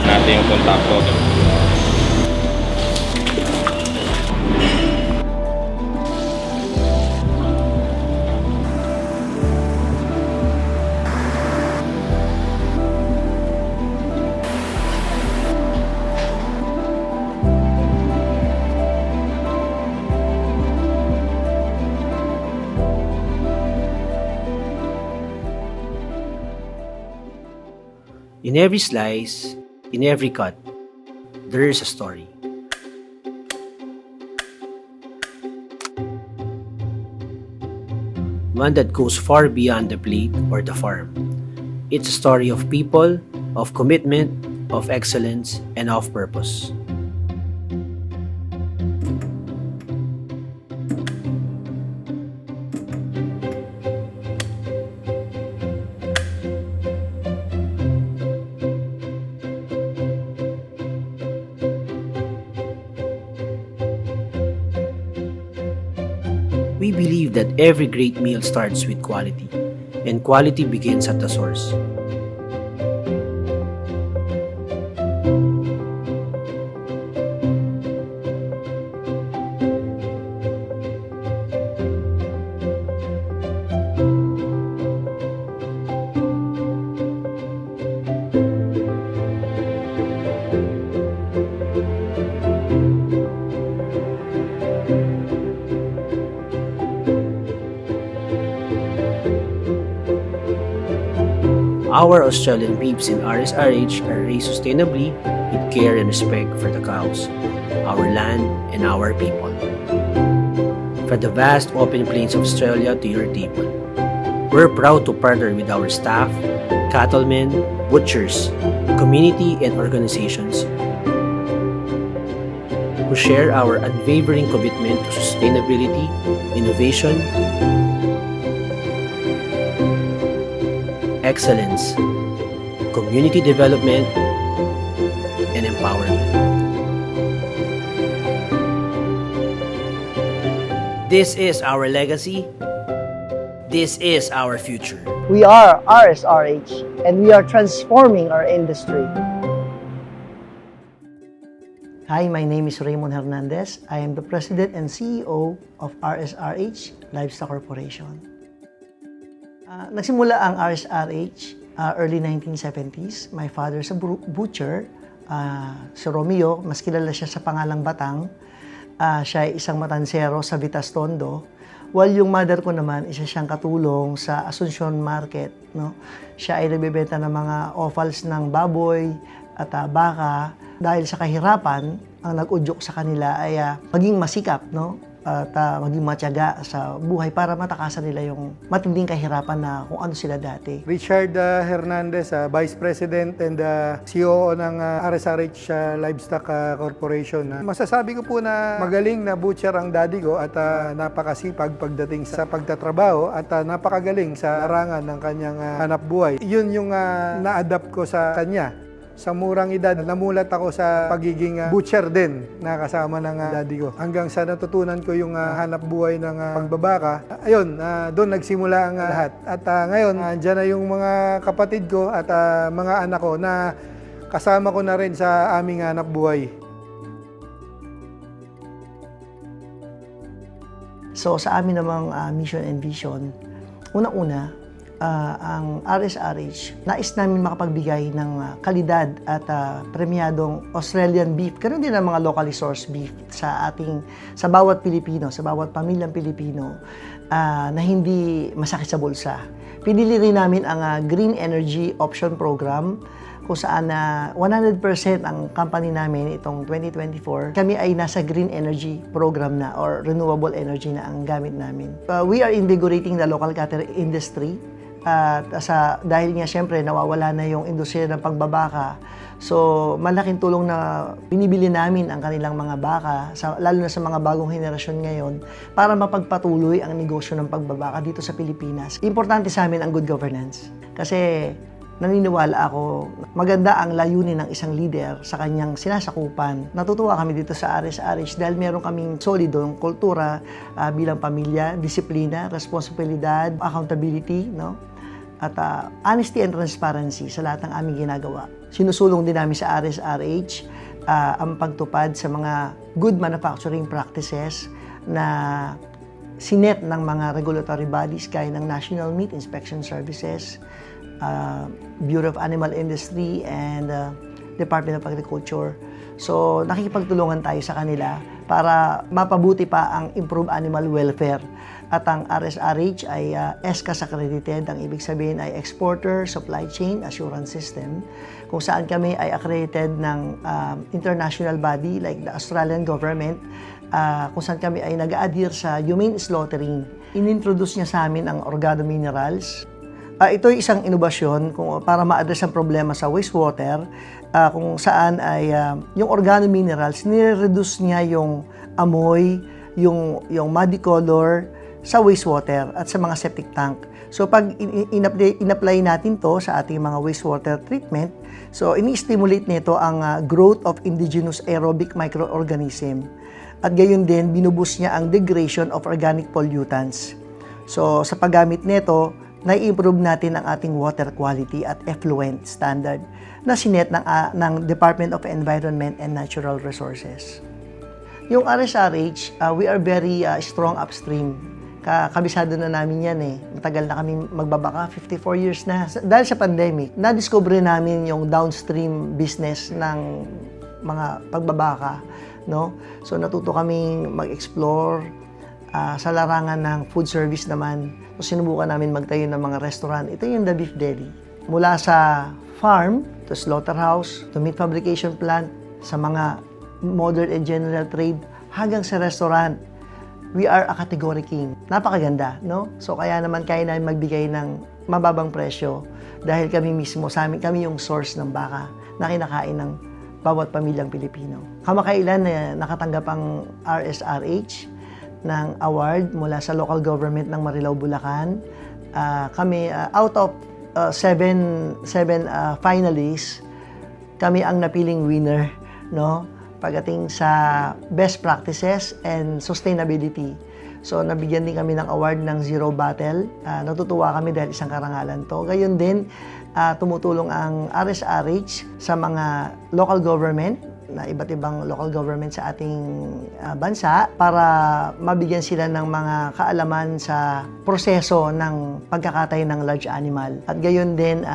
Natin yung kontakto. In every slice, in every cut, there is a story. One that goes far beyond the plate or the farm. It's a story of people, of commitment, of excellence, and of purpose. We believe that every great meal starts with quality, and quality begins at the source. Our Australian beefs in RSRH are raised sustainably with care and respect for the cows, our land, and our people. From the vast open plains of Australia to your table, we're proud to partner with our staff, cattlemen, butchers, community, and organizations who share our unwavering commitment to sustainability, innovation, excellence, community development, and empowerment. This is our legacy. This is our future. We are RSRH, and we are transforming our industry. Hi, my name is Raymond Hernandez. I am the President and CEO of RSRH Livestock Corporation. Nagsimula ang RSRH early 1970s. My father is a butcher, si Romeo, mas kilala siya sa pangalang Batang. Siya ay isang matansero sa Vitas Tondo. While yung mother ko naman, isa siyang katulong sa Asuncion Market. No? Siya ay nagbebenta ng mga offals ng baboy at baka. Dahil sa kahirapan, ang nag-udyok sa kanila ay maging masikap, no? At maging matyaga sa buhay para matakasan nila yung matinding kahirapan na kung ano sila dati. Richard Hernandez, Vice President and CEO ng RSRH Livestock Corporation. Masasabi ko po na magaling na butcher ang daddy ko at napakasipag pagdating sa pagtatrabaho at napakagaling sa larangan ng kanyang hanap buhay. Yun yung na-adapt ko sa kanya. Sa murang edad, namulat ako sa pagiging butcher din na kasama ng daddy ko. Hanggang sa natutunan ko yung hanap buhay ng pagbabaka, ayun, doon nagsimula ang lahat. At ngayon, dyan na yung mga kapatid ko at mga anak ko na kasama ko na rin sa aming hanap buhay. So sa amin namang mission and vision, unang-una, ang RSRH, nais namin makapagbigay ng kalidad at premiadong Australian beef, ganun din ang mga locally sourced beef sa bawat Pilipino, sa bawat pamilyang Pilipino na hindi masakit sa bulsa. Pinili rin namin ang Green Energy Option Program kung saan 100% ang company namin itong 2024, kami ay nasa green energy program na or renewable energy na ang gamit namin. We are invigorating the local cattle industry At dahil nga siyempre nawawala na yung industriya ng pagbabaka, so malaking tulong na binibili namin ang kanilang mga baka, lalo na sa mga bagong henerasyon ngayon, para mapagpatuloy ang negosyo ng pagbabaka dito sa Pilipinas. Importante sa amin ang good governance. Kasi naniniwala ako, maganda ang layunin ng isang leader sa kanyang sinasakupan. Natutuwa kami dito sa RSRH dahil meron kaming solidong kultura bilang pamilya, disiplina, responsibilidad, accountability, no? At honesty and transparency sa lahat ng aming ginagawa. Sinusulong din namin sa RSRH ang pagtupad sa mga good manufacturing practices na sinet ng mga regulatory bodies gaya ng National Meat Inspection Services, Bureau of Animal Industry, and Department of Agriculture. So, nakikipagtulungan tayo sa kanila para mapabuti pa ang improved animal welfare. At ang RSRH ay ESCAS accredited, ang ibig sabihin ay Exporter Supply Chain Assurance System, kung saan kami ay accredited ng international body like the Australian government, kung saan kami ay nag-adhere sa humane slaughtering. Inintroduce niya sa amin ang organominerals. Ito ay isang inobasyon para ma-address ang problema sa wastewater, kung saan ay yung organominerals, nire-reduce niya yung amoy, yung muddy color sa wastewater at sa mga septic tank. So pag in-apply natin to sa ating mga wastewater treatment, so ini-stimulate nito ang growth of indigenous aerobic microorganism. At gayon din, binubus niya ang degradation of organic pollutants. So sa paggamit nito, na-improve natin ang ating water quality at effluent standard na sinet ng Department of Environment and Natural Resources. Yung RSRH, we are very strong upstream. Kabisado na namin yan eh. Matagal na kami magbabaka, 54 years na. Dahil sa pandemic, na-discover namin yung downstream business ng mga pagbabaka, no? So natuto kaming mag-explore sa larangan ng food service naman. So sinubukan namin magtayo ng mga restaurant. Ito yung The Beef Deli. Mula sa farm, to slaughterhouse, to meat fabrication plant, sa mga modern and general trade, hanggang sa restaurant. We are a category king. Napakaganda, no? So kaya naman kaya namin magbigay ng mababang presyo dahil kami mismo, kami yung source ng baka na kinakain ng bawat pamilyang Pilipino. Kamakailan nakatanggap ang RSRH ng award mula sa local government ng Marilao, Bulacan. Kami, out of 7 finalists, kami ang napiling winner, no? Pagdating sa best practices and sustainability. So, nabigyan din kami ng award ng Zero Battle. Natutuwa kami dahil isang karangalan to. Gayon din, tumutulong ang RSRH sa mga local government, na iba't ibang local government sa ating bansa para mabigyan sila ng mga kaalaman sa proseso ng pagkakatay ng large animal. At gayon din,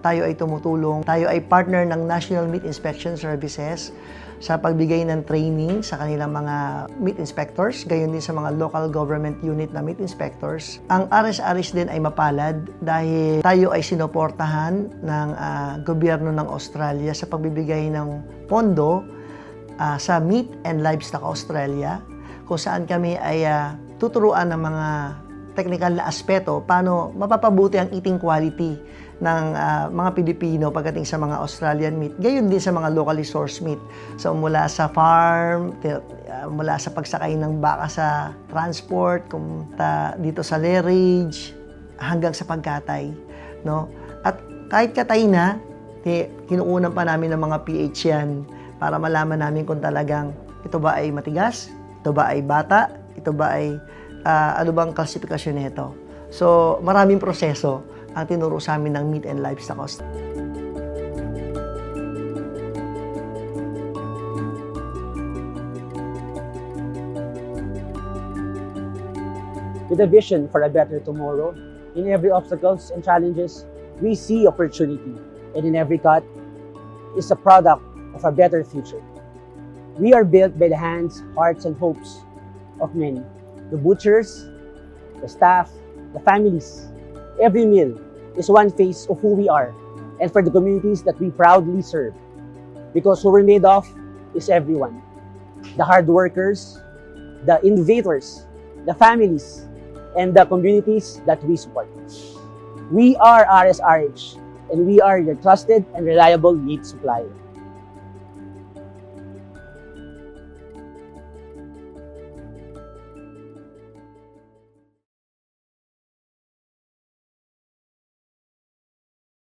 tayo ay tumutulong, tayo ay partner ng National Meat Inspection Services sa pagbigay ng training sa kanilang mga meat inspectors, gayon din sa mga local government unit na meat inspectors. Ang RSRH din ay mapalad dahil tayo ay sinuportahan ng gobyerno ng Australia sa pagbibigay ng pondo sa Meat and Livestock Australia, kung saan kami ay tuturuan ng mga technical na aspeto paano mapapabuti ang eating quality ng mga Pilipino pagdating sa mga Australian meat. Gayon din sa mga locally sourced meat. So mula sa farm, mula sa pagsakay ng baka sa transport, dito sa lairage, hanggang sa pagkatay, no? At kahit katay na, kinukunan pa namin ng mga PH yan para malaman namin kung talagang ito ba ay matigas, ito ba ay bata, ito ba ay ano bang klasifikasyon nito. So, maraming proseso ang tinuro sa amin ng Meat and Livestock Australia. With a vision for a better tomorrow, in every obstacles and challenges, we see opportunity, and in every cut is a product of a better future. We are built by the hands, hearts, and hopes of many. The butchers, the staff, the families. Every meal is one face of who we are, and for the communities that we proudly serve. Because who we're made of is everyone. The hard workers, the innovators, the families, and the communities that we support. We are RSRH, and we are your trusted and reliable meat supplier.